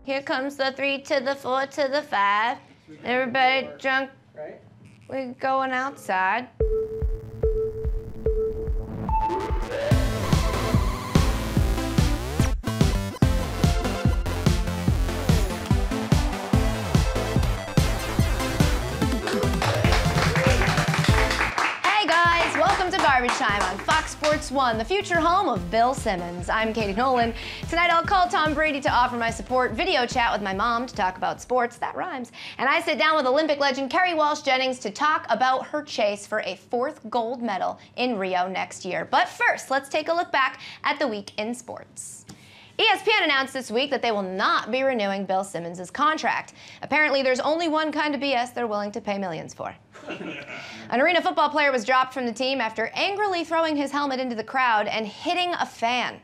Here comes the 3 to the 4 to the 5. Everybody drunk. Right? We're going outside. Garbage Time on Fox Sports 1, the future home of Bill Simmons. I'm Katie Nolan. Tonight I'll call Tom Brady to offer my support, video chat with my mom to talk about sports, that rhymes, and I sit down with Olympic legend Kerri Walsh Jennings to talk about her chase for a 4th gold medal in Rio next year. But first, let's take a look back at the week in sports. ESPN announced this week that they will not be renewing Bill Simmons' contract. Apparently, there's only one kind of BS they're willing to pay millions for. An arena football player was dropped from the team after angrily throwing his helmet into the crowd and hitting a fan.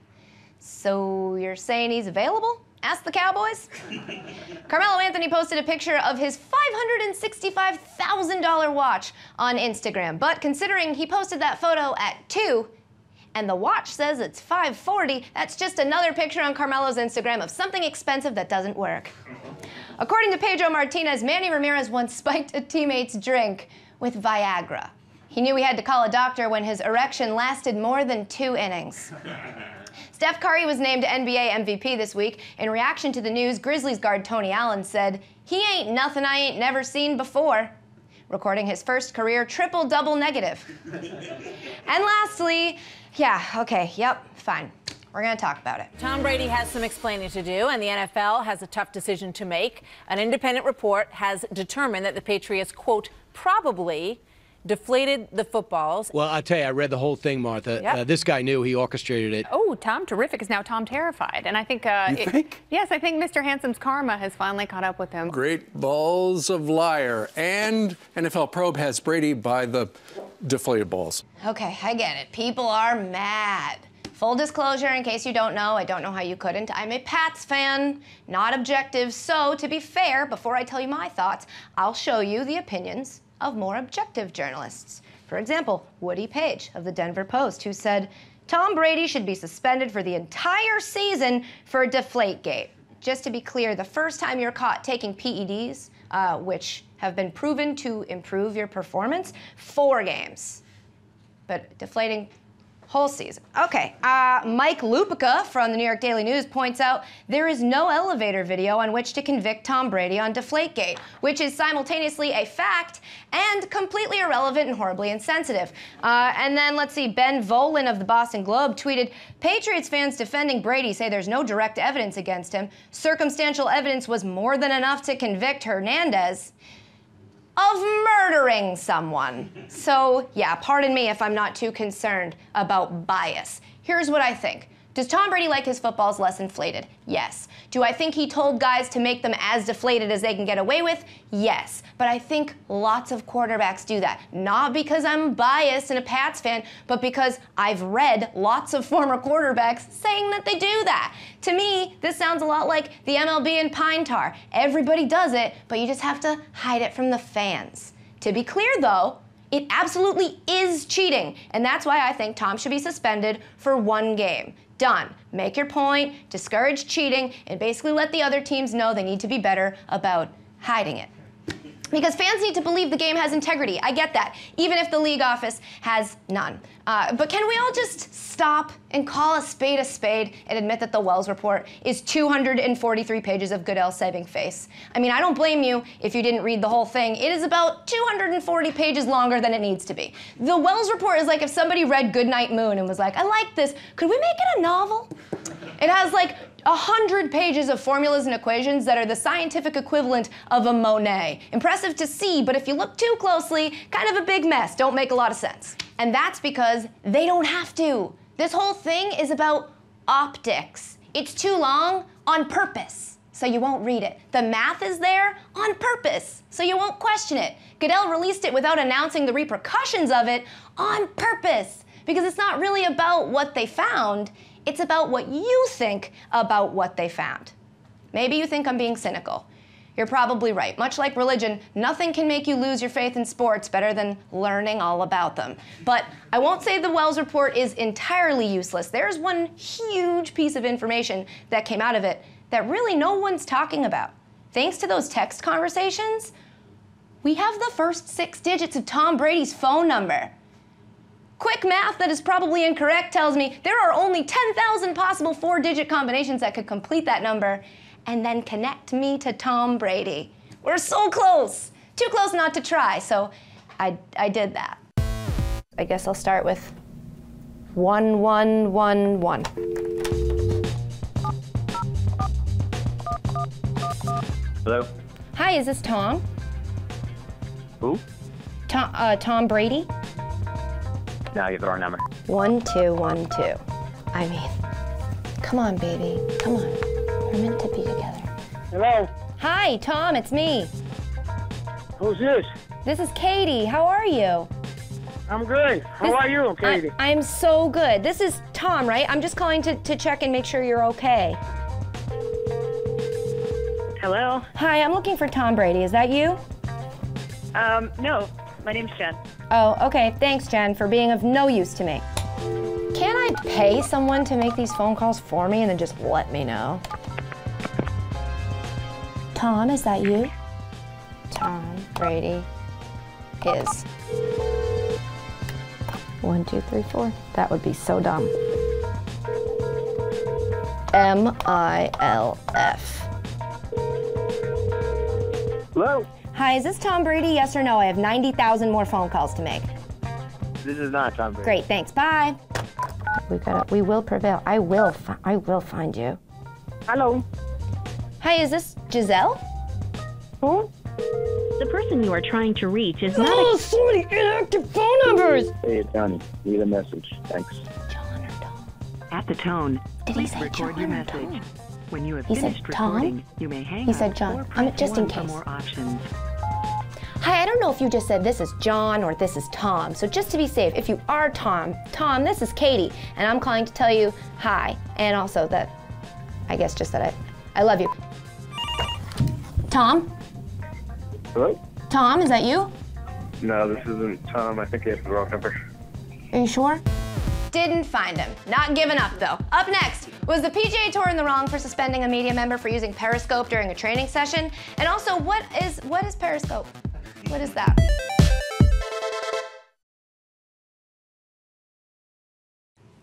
So you're saying he's available? Ask the Cowboys. Carmelo Anthony posted a picture of his $565,000 watch on Instagram, but considering he posted that photo at 2, and the watch says it's $540, that's just another picture on Carmelo's Instagram of something expensive that doesn't work. According to Pedro Martinez, Manny Ramirez once spiked a teammate's drink with Viagra. He knew he had to call a doctor when his erection lasted more than 2 innings. Steph Curry was named NBA MVP this week. In reaction to the news, Grizzlies guard Tony Allen said, "He ain't nothing I ain't never seen before," recording his first career triple-double negative. And lastly, fine. We're going to talk about it. Tom Brady has some explaining to do, and the NFL has a tough decision to make. An independent report has determined that the Patriots, quote, probably deflated the footballs. Well, I'll tell you, I read the whole thing, Martha. Yep. This guy knew. He orchestrated it. Oh, Tom, terrific. Is now Tom terrified? And I think... You think? Yes, I think Mr. Handsome's karma has finally caught up with him. Great balls of liar. And NFL Probe has Brady by the deflated balls. Okay, I get it. People are mad. Full disclosure, in case you don't know, I don't know how you couldn't. I'm a Pats fan, not objective. So, to be fair, before I tell you my thoughts, I'll show you the opinions of more objective journalists. For example, Woody Page of the Denver Post, who said, Tom Brady should be suspended for the entire season for Deflategate. Just to be clear, the first time you're caught taking PEDs, which have been proven to improve your performance, 4 games. But deflating whole season. Okay, Mike Lupica from the New York Daily News points out there is no elevator video on which to convict Tom Brady on Deflategate, which is simultaneously a fact and completely irrelevant and horribly insensitive. And then let's see, Ben Volin of the Boston Globe tweeted, Patriots fans defending Brady say there's no direct evidence against him. Circumstantial evidence was more than enough to convict Hernandez of murdering someone. So, yeah, pardon me if I'm not too concerned about bias. Here's what I think. Does Tom Brady like his footballs less inflated? Yes. Do I think he told guys to make them as deflated as they can get away with? Yes. But I think lots of quarterbacks do that. Not because I'm biased and a Pats fan, but because I've read lots of former quarterbacks saying that they do that. To me, this sounds a lot like the MLB and Pine Tar. Everybody does it, but you just have to hide it from the fans. To be clear, though, it absolutely is cheating, and that's why I think Tom should be suspended for 1 game. Done. Make your point, discourage cheating, and basically let the other teams know they need to be better about hiding it. Because fans need to believe the game has integrity. I get that, even if the league office has none. But can we all just stop and call a spade and admit that the Wells report is 243 pages of Goodell saving face? I mean, I don't blame you if you didn't read the whole thing. It is about 240 pages longer than it needs to be. The Wells report is like if somebody read Goodnight Moon and was like, I like this, could we make it a novel? It has like 100 pages of formulas and equations that are the scientific equivalent of a Monet. Impressive to see, but if you look too closely, kind of a big mess. Don't make a lot of sense. And that's because they don't have to. This whole thing is about optics. It's too long on purpose, so you won't read it. The math is there on purpose, so you won't question it. Goodell released it without announcing the repercussions of it on purpose, because it's not really about what they found. It's about what you think about what they found. Maybe you think I'm being cynical. You're probably right. Much like religion, nothing can make you lose your faith in sports better than learning all about them. But I won't say the Wells report is entirely useless. There's one huge piece of information that came out of it that really no one's talking about. Thanks to those text conversations, we have the first 6 digits of Tom Brady's phone number. Quick math that is probably incorrect tells me there are only 10,000 possible 4-digit combinations that could complete that number and then connect me to Tom Brady. We're so close. Too close not to try, so I did that. I guess I'll start with 1111. Hello? Hi, is this Tom? Who? Tom Brady? No, you have the wrong number. 1212. I mean, come on, baby. Come on. We're meant to be together. Hello? Hi, Tom, it's me. Who's this? This is Katie. How are you? I'm good. How are you, Katie? I'm so good. This is Tom, right? I'm just calling to check and make sure you're okay. Hello? Hi, I'm looking for Tom Brady. Is that you? No. My name's Jen. Oh, okay. Thanks, Jen, for being of no use to me. Can I pay someone to make these phone calls for me and then just let me know? Tom, is that you? Tom Brady is 1, 2, 3, 4. That would be so dumb. MILF. Hello? Hi, is this Tom Brady? Yes or no? I have 90,000 more phone calls to make. This is not Tom Brady. Great, thanks. Bye. We will prevail. I will find you. Hello? Hi, is this Giselle? Who? The person you are trying to reach is not Oh, so many inactive phone numbers. Hey, it's Johnny. Leave a message. Thanks. John or Tom? At the tone, Did he please say record John your or message. Tom? When you have He said finished Tom? recording, you may hang He up said John. or press Just in 1 for case. more options. Hi, I don't know if you just said this is John or this is Tom. So just to be safe, if you are Tom, this is Katie, and I'm calling to tell you hi, and also that, I guess just that I love you. Tom? Hello? Tom, is that you? No, this isn't Tom. I think you have the wrong number. Are you sure? Didn't find him. Not giving up, though. Up next, was the PGA Tour in the wrong for suspending a media member for using Periscope during a training session? And also, what is Periscope? What is that?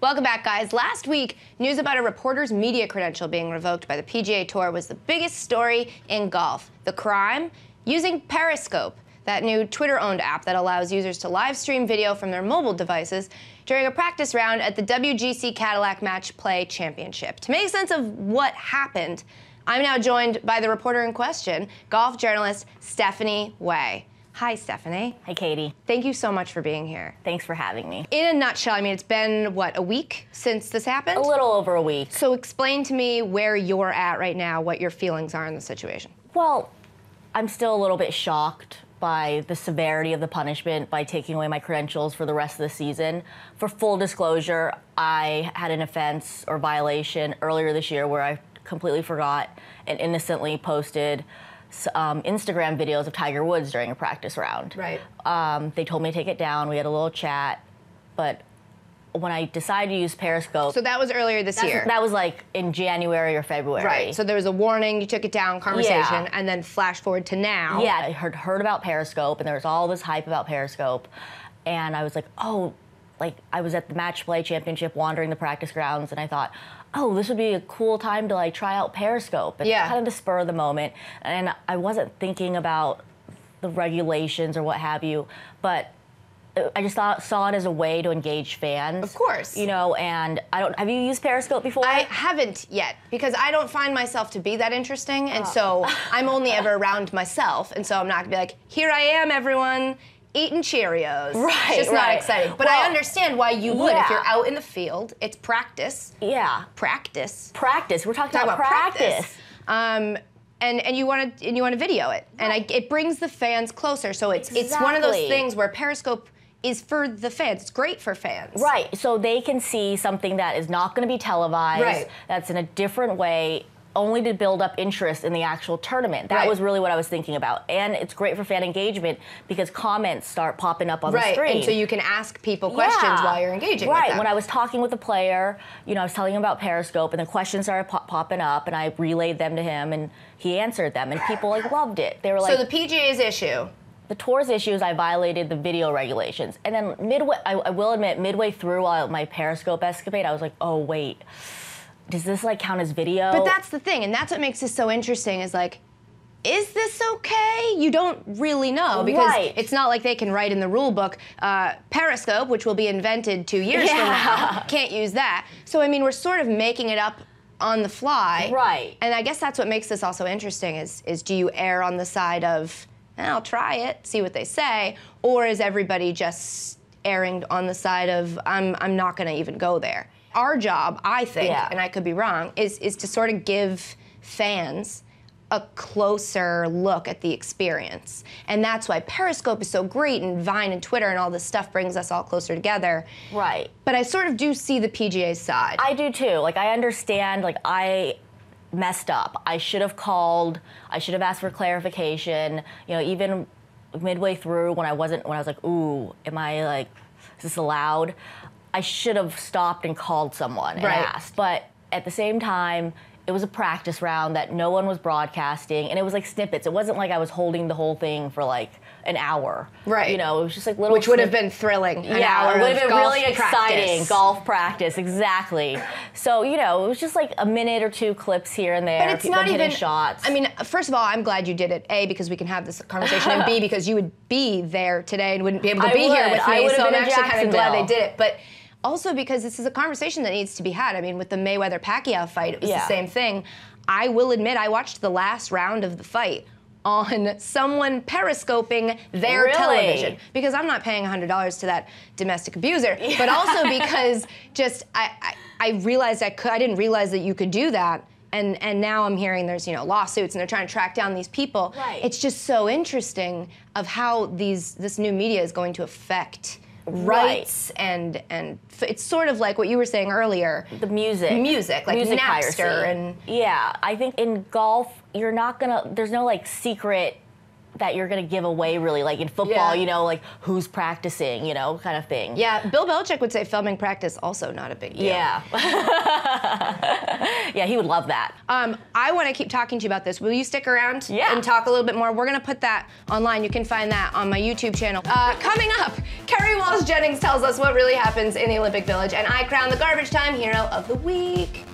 Welcome back, guys. Last week, news about a reporter's media credential being revoked by the PGA Tour was the biggest story in golf. The crime? Using Periscope, that new Twitter-owned app that allows users to live stream video from their mobile devices during a practice round at the WGC Cadillac Match Play Championship. To make sense of what happened, I'm now joined by the reporter in question, golf journalist Stephanie Way. Hi, Stephanie. Hi, Katie. Thank you so much for being here. Thanks for having me. In a nutshell, I mean, it's been, what, a week since this happened? A little over a week. So explain to me where you're at right now, what your feelings are in the situation. Well, I'm still a little bit shocked by the severity of the punishment by taking away my credentials for the rest of the season. For full disclosure, I had an offense or violation earlier this year where I completely forgot and innocently posted Instagram videos of Tiger Woods during a practice round. Right. They told me to take it down. We had a little chat, but when I decided to use Periscope... So that was earlier this year? That was like in January or February. Right, so there was a warning, you took it down, conversation, Yeah. and then flash forward to now. Yeah, I heard about Periscope, and there was all this hype about Periscope, and I was like, oh, like I was at the Match Play Championship wandering the practice grounds, and I thought, oh, this would be a cool time to like try out Periscope. It's kind of the spur of the moment, and I wasn't thinking about the regulations or what have you, but I just saw it as a way to engage fans. Of course. You know, and have you used Periscope before? I haven't yet, because I don't find myself to be that interesting, and so I'm only ever around myself, and so I'm not gonna be like, here I am, everyone, eating Cheerios. Right, It's just not exciting. But I understand why you would. If you're out in the field, it's practice. Yeah. Practice. Practice. We're talking about practice. And you want to video it, and it brings the fans closer. So it's one of those things where Periscope is for the fans. It's great for fans. Right. So they can see something that is not going to be televised. Right. That's in a different way. only to build up interest in the actual tournament. That was really what I was thinking about. And it's great for fan engagement because comments start popping up on the screen. And so you can ask people questions while you're engaging with them. When I was talking with the player, you know, I was telling him about Periscope, and the questions started popping up, and I relayed them to him, and he answered them, and people like loved it. They were like, so the PGA's issue. The tour's issue is I violated the video regulations. And then I will admit, midway through my Periscope escapade, I was like, oh, wait, does this like count as video? But that's the thing, and that's what makes this so interesting is like, is this okay? You don't really know because it's not like they can write in the rule book, Periscope, which will be invented 2 years from now, can't use that. So I mean, we're sort of making it up on the fly. Right. And I guess that's what makes this also interesting is do you err on the side of, I'll try it, see what they say, or is everybody just erring on the side of, I'm not gonna even go there? Our job, I think, and I could be wrong, is to sort of give fans a closer look at the experience. And that's why Periscope is so great, and Vine and Twitter and all this stuff brings us all closer together. Right. But I sort of do see the PGA's side. I do too. Like, I understand, like, I messed up. I should have called, I should have asked for clarification. You know, even midway through when I was like, ooh, am I like, is this allowed? I should have stopped and called someone and asked. But at the same time, it was a practice round that no one was broadcasting, and it was like snippets. It wasn't like I was holding the whole thing for like an hour. Right. You know, it was just like little. Which would have been thrilling. An hour it would have been really practice. exciting. Golf practice, exactly. So, you know, it was just like a minute or two clips here and there. But it's not even shots. I mean, first of all, I'm glad you did it. A, because we can have this conversation, and B, because you would be there today and wouldn't be able to be here with me. So I'm actually kind of glad they did it. But also because this is a conversation that needs to be had. I mean, with the Mayweather-Pacquiao fight, it was the same thing. I will admit, I watched the last round of the fight on someone periscoping their television because I'm not paying $100 to that domestic abuser, but also because just I realized I didn't realize that you could do that. And now I'm hearing there's, you know, lawsuits and they're trying to track down these people. Right. It's just so interesting of how this new media is going to affect rights and it's sort of like what you were saying earlier. The music, like music Napster piracy. And I think in golf you're not gonna. There's no like secret that you're gonna give away really. Like in football, you know, like who's practicing, you know, kind of thing. Yeah, Bill Belichick would say filming practice also not a big deal. Yeah. Yeah, he would love that. I want to keep talking to you about this. Will you stick around and talk a little bit more? We're going to put that online. You can find that on my YouTube channel. Coming up, Kerri Walsh Jennings tells us what really happens in the Olympic Village, and I crown the Garbage Time Hero of the Week.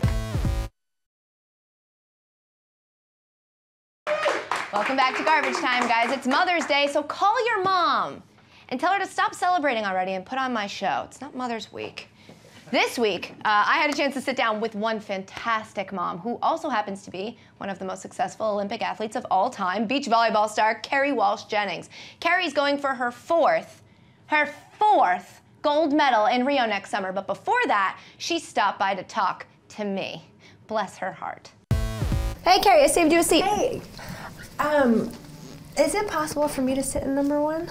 Welcome back to Garbage Time, guys. It's Mother's Day, so call your mom and tell her to stop celebrating already and put on my show. It's not Mother's Week. This week, I had a chance to sit down with one fantastic mom who also happens to be one of the most successful Olympic athletes of all time, beach volleyball star Kerri Walsh Jennings. Kerri's going for her fourth gold medal in Rio next summer, but before that, she stopped by to talk to me. Bless her heart. Hey, Kerri, I saved you a seat. Hey. Is it possible for me to sit in number one?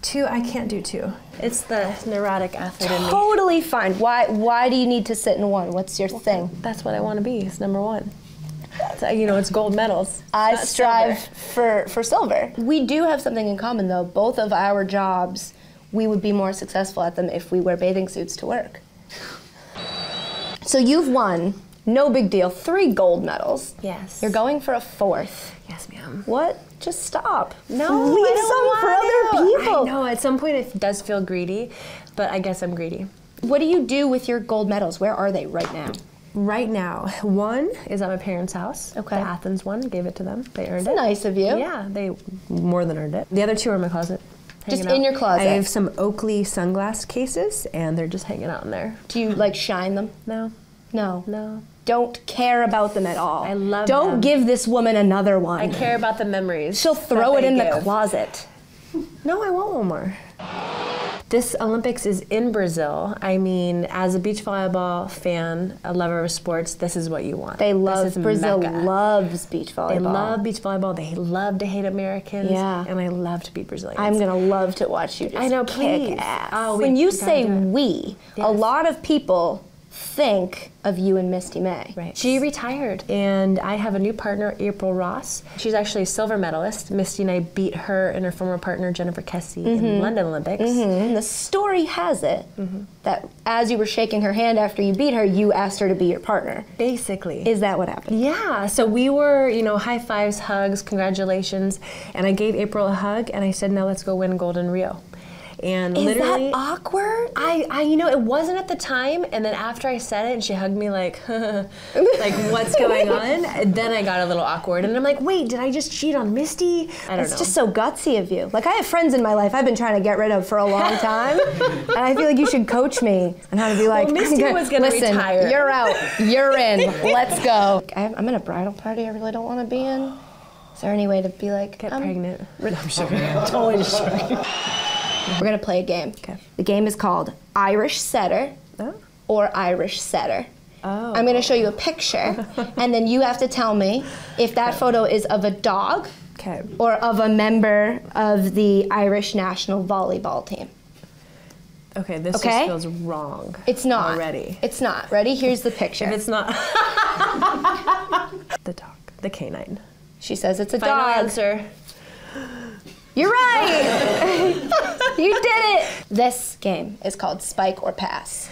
Two, I can't do two. It's the neurotic athlete in me. Totally fine. Why do you need to sit in one? What's your thing? That's what I want to be, is number one. So, you know, it's gold medals. I strive for silver. We do have something in common, though. Both of our jobs, we would be more successful at them if we wear bathing suits to work. So you've won, no big deal, 3 gold medals. Yes. You're going for a 4th. Yes, ma'am. What? Just stop. No, leave some for other people. I know, at some point it does feel greedy, but I guess I'm greedy. What do you do with your gold medals? Where are they right now? Right now, one is at my parents' house. Okay. The Athens one, gave it to them. They earned it. Nice of you. Yeah, they more than earned it. The other 2 are in my closet. Just in your closet? I have some Oakley sunglass cases, and they're just hanging out in there. Do you, like, shine them? No. No. No. Don't care about them at all. I love Don't them. give this woman another one. I care about the memories. She'll throw it in the closet. No, I want one more. This Olympics is in Brazil. I mean, as a beach volleyball fan, a lover of sports, this is what you want. They love, Brazil Mecca. Loves beach volleyball. They love beach volleyball. They love to hate Americans. Yeah. And I love to beat Brazilians. I'm gonna love to watch you just I know, kick please. ass. Oh, when you say we, yes. a lot of people think of you and Misty May? Right. She retired, and I have a new partner, April Ross. She's actually a silver medalist. Misty and I beat her and her former partner, Jennifer Kessie, in the London Olympics. And the story has it that as you were shaking her hand after you beat her, you asked her to be your partner. Basically. Is that what happened? Yeah, so we were, you know, high fives, hugs, congratulations, and I gave April a hug, and I said, now let's go win gold in Rio. And Is literally, that awkward? you know, it wasn't at the time, and then after I said it and she hugged me like, like, what's going on? And then I got a little awkward, and I'm like, wait, did I just cheat on Misty? I don't know. It's just so gutsy of you. Like, I have friends in my life I've been trying to get rid of for a long time, and I feel like you should coach me on how to be like, well, Misty was gonna listen, retire. You're out, you're in, let's go. I'm in a bridal party I really don't want to be in. Is there any way to be like, get pregnant? I'm sure. Totally just joking. We're gonna play a game. Okay. The game is called Irish Setter or Irish Setter. Oh. I'm gonna show you a picture, and then you have to tell me if that photo is of a dog or of a member of the Irish national volleyball team. Okay, this just feels wrong. It's not. Already. It's not. Ready? Here's the picture. If it's not. The dog. The canine. She says it's a Final dog. answer. You're right! You did it! This game is called Spike or Pass.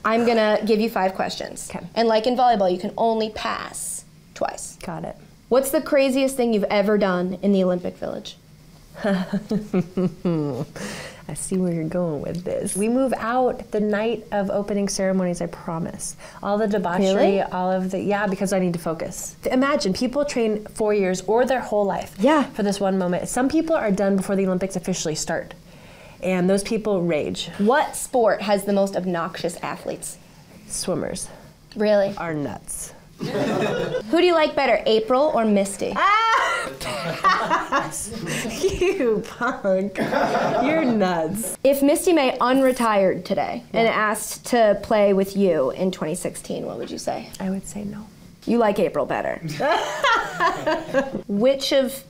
I'm gonna give you 5 questions. Okay. And like in volleyball, you can only pass twice. Got it. What's the craziest thing you've ever done in the Olympic Village? I see where you're going with this. We move out the night of opening ceremonies, I promise. All the debauchery, Really? all of the, yeah, because I need to focus. Imagine, people train 4 years or their whole life for this one moment. Some people are done before the Olympics officially start. And those people rage. What sport has the most obnoxious athletes? Swimmers. Really? Are nuts. Who do you like better, April or Misty? Pass! You punk. You're nuts. If Misty May unretired today and asked to play with you in 2016, what would you say? I would say no. You like April better. Which of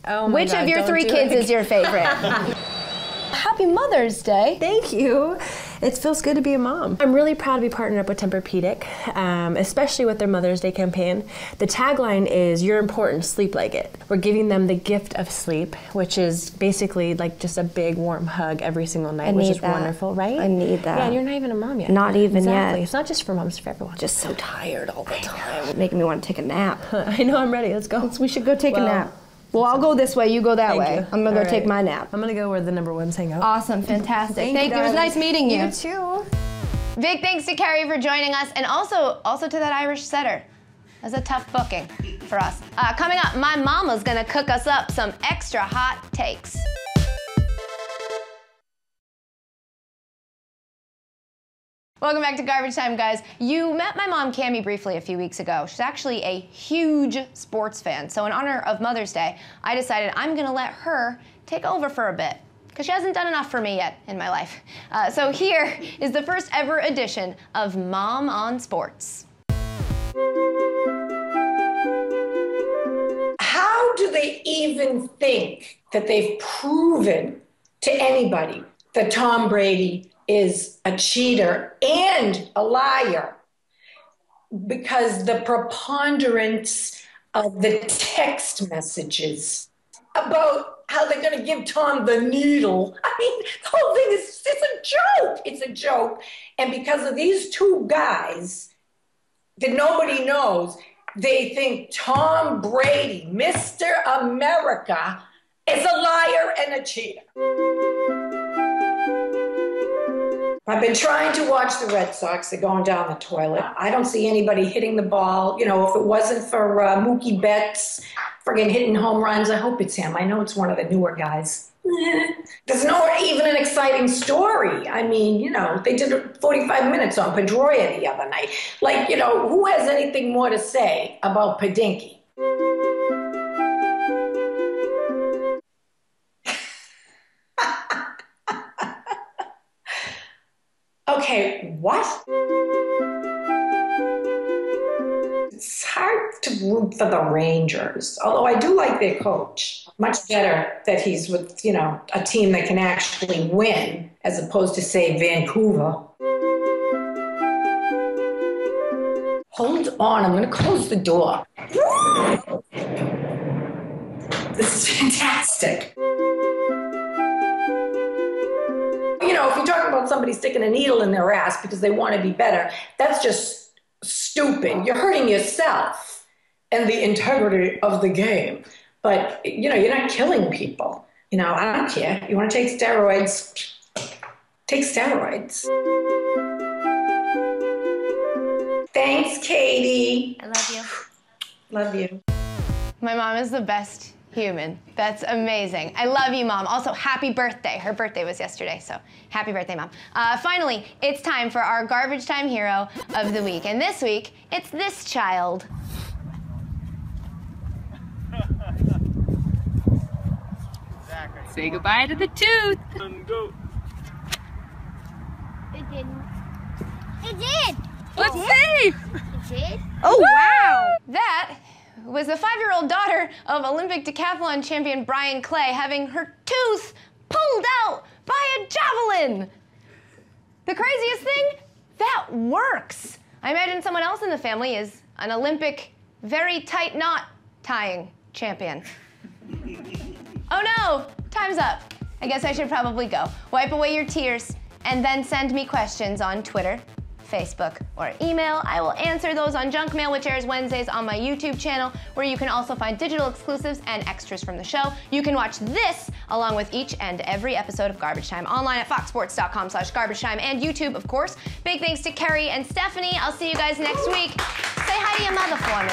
your 3 kids is your favorite? Happy Mother's Day. Thank you. It feels good to be a mom. I'm really proud to be partnered up with Tempur-Pedic, especially with their Mother's Day campaign. The tagline is, you're important, sleep like it. We're giving them the gift of sleep, which is basically like just a big warm hug every single night, which is wonderful, right? I need that. Yeah, and you're not even a mom yet. Not even exactly. yet. It's not just for moms, it's for everyone. Just so tired all the time. Making me want to take a nap. I know, I'm ready. Let's go. We should go take a nap. Well, I'll go this way, you go that way. I'm gonna go take my nap. I'm gonna go where the number 1s hang out. Awesome, fantastic. Thank you. It was nice meeting you. You too. Big thanks to Kerri for joining us, and also to that Irish setter. That's a tough booking for us. Coming up, my mama's gonna cook us up some extra hot takes. Welcome back to Garbage Time, guys. You met my mom, Cammie, briefly a few weeks ago. She's actually a huge sports fan. So in honor of Mother's Day, I decided I'm gonna let her take over for a bit, because she hasn't done enough for me yet in my life. So here is the first ever edition of Mom on Sports. How do they even think that they've proven to anybody that Tom Brady is a cheater and a liar? Because the preponderance of the text messages about how they're going to give Tom the needle. I mean, the whole thing is, it's a joke. It's a joke. And because of these 2 guys that nobody knows, they think Tom Brady, Mr. America, is a liar and a cheater. I've been trying to watch the Red Sox. They're going down the toilet. I don't see anybody hitting the ball. You know, if it wasn't for Mookie Betts friggin' hitting home runs, I hope it's him. I know it's one of the newer guys. There's no even an exciting story. I mean, you know, they did 45 minutes on Pedroia the other night. Like, you know, who has anything more to say about Padinky? Okay, what? It's hard to root for the Rangers, although I do like their coach. Much better that he's with, you know, a team that can actually win as opposed to, say, Vancouver. Hold on, I'm gonna close the door. This is fantastic. You know, if you're talking about somebody sticking a needle in their ass because they want to be better, that's just stupid. You're hurting yourself and the integrity of the game. But, you know, you're not killing people. You know, I don't care. You want to take steroids? Take steroids. Thanks, Katie. I love you. Love you. My mom is the best human. That's amazing. I love you, Mom. Also, happy birthday. Her birthday was yesterday, so happy birthday, Mom. Finally, it's time for our Garbage Time Hero of the Week. And this week, it's this child. Say goodbye to the tooth. It didn't. It did. Let's see. It did. Oh, wow. That was the 5-year-old daughter of Olympic decathlon champion Brian Clay having her tooth pulled out by a javelin. The craziest thing, that works. I imagine someone else in the family is an Olympic very tight knot tying champion. Oh no, time's up. I guess I should probably go. Wipe away your tears and then send me questions on Twitter, Facebook, or email. I will answer those on Junk Mail, which airs Wednesdays on my YouTube channel, where you can also find digital exclusives and extras from the show. You can watch this along with each and every episode of Garbage Time online at foxsports.com/garbagetime and YouTube, of course. Big thanks to Kerri and Stephanie. I'll see you guys next week. Say hi to your mother for me.